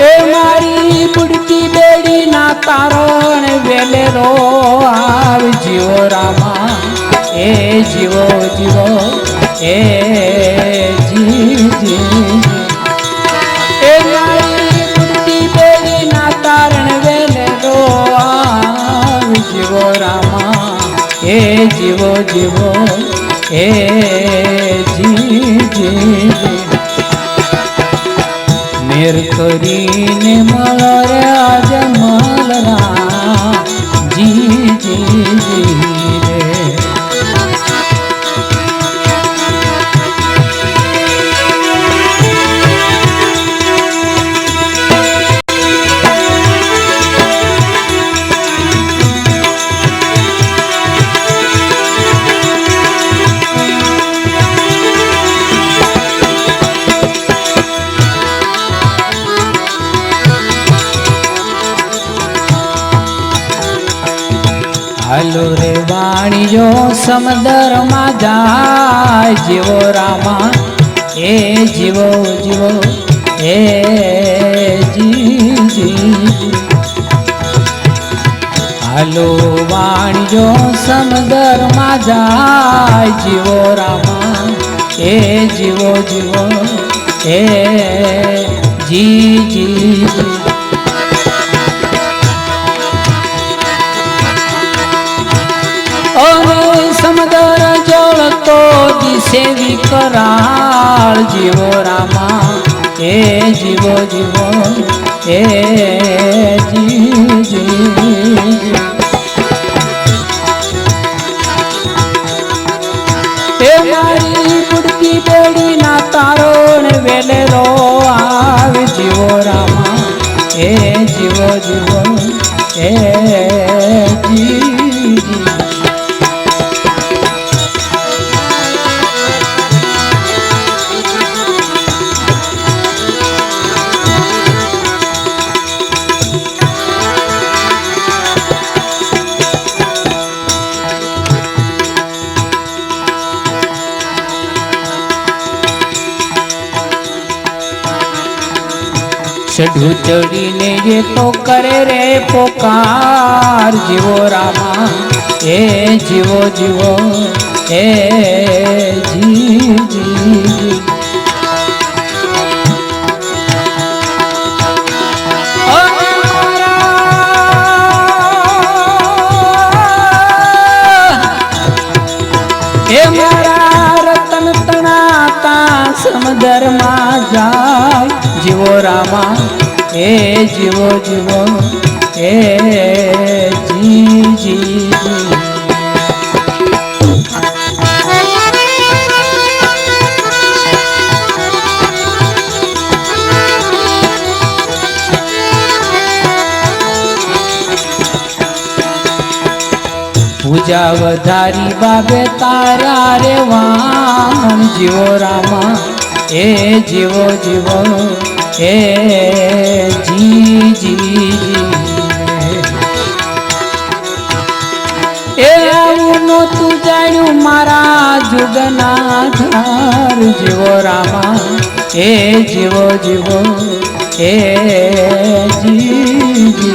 એ મારી બુડકી બેડી ના તારણ વેલેરો આવ જીવો રામા એ જીવો જીવો એ જી જી એ મારી બુડકી બેડી ના તારણ વેલેરો આવ જીવો રામા એ જીવો જીવો એ જી જી મેર કરીને મળો રે આજ મલરા જી જી જી રે હાલો રે વાણીઓ સમદર માં જાય જીવો રામા એ જીવો જીવો એ જી જી હાલો વાણીઓ સમદર માં જાય જીવો રામા એ જીવો જીવો એ જી જી સમદર જળતો દિશે વિકરાળ જીવો રામા એ જીવો જીવો એ જી જી એ મારી બુડકી બેડી ના તારણ વેલેરો આવ જીવો રામા એ જીવો જીવો એ જી જી चढ़ू चढ़ीने ये तो करे रे पोकार जीवो रामा ए जीवो जीवो ए जी जी समदर में जाय जीवो रामा ए जीवो जीवो ए जी जी पूजा वधारी बाबे तारा रे वाण जीवो रामा ए जीवो जीवो ए जी जी ए आउनो तू जाण्यु मारा जुगना धार जीवो रामा ए जीवो जीवो ए जी जी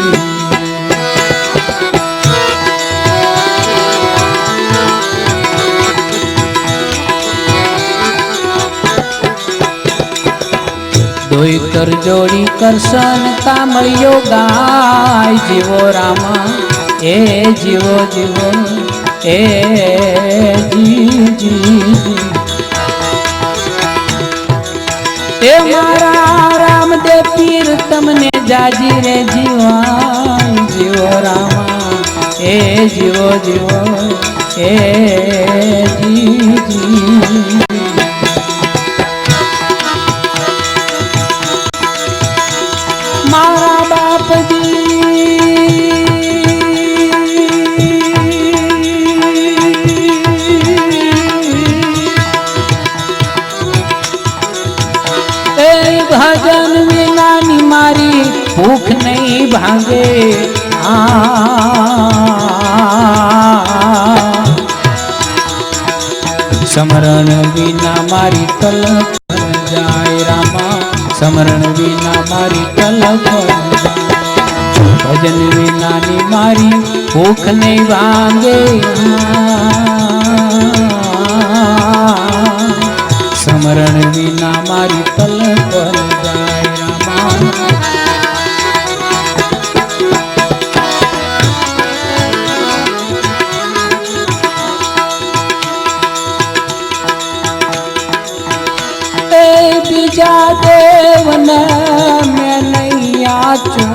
दोईतर जोड़ी करसन कामड़ियो गाय जीवो रामा ए जीवो जीवो ए जी जी ए मारा रामदेव पीर तमने जाजी रे जीवा जीवो रामा ए जीवो जीवो ए जी जी मारा बाप जी ए भजन विना नी मारी भूख नहीं भागे समरण विना मारी तलप जाय रामा समरण विना मारी तलप भजन विना नी मारी भूख नहीं भांगे समरण विना मारी तलप जाय रामा बीजा देवन में नहीं आचू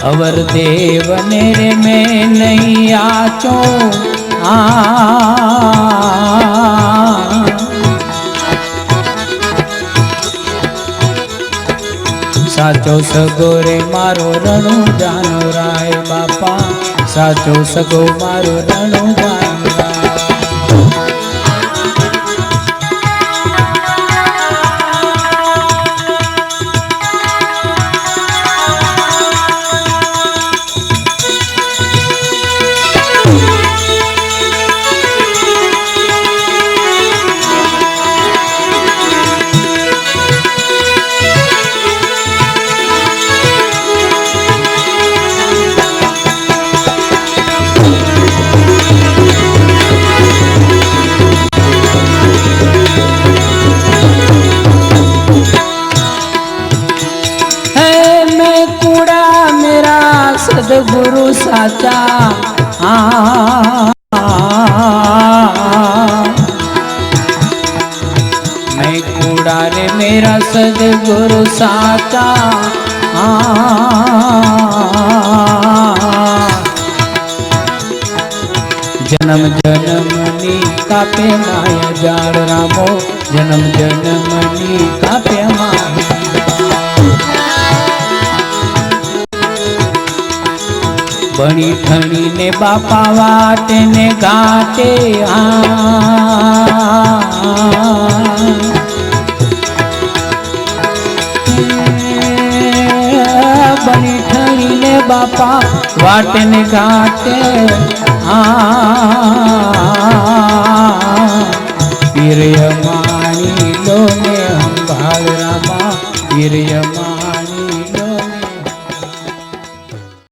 अवर देव नेरे में नहीं आचो साचो सगोरे मारो रणु जानो राय बापा साचो सगो मारो रणु जानो राय सदगुरु साचा मैं कूड़ा रे मेरा सदगुरु साचा जन्म जन्मनी कापे माया जाड़ रामो जन्म जन्मनी कापे माया बड़ी ठणी ने बापा वाटे ने घाटे बड़ी ठणी ने बापा वाटे ने घाटे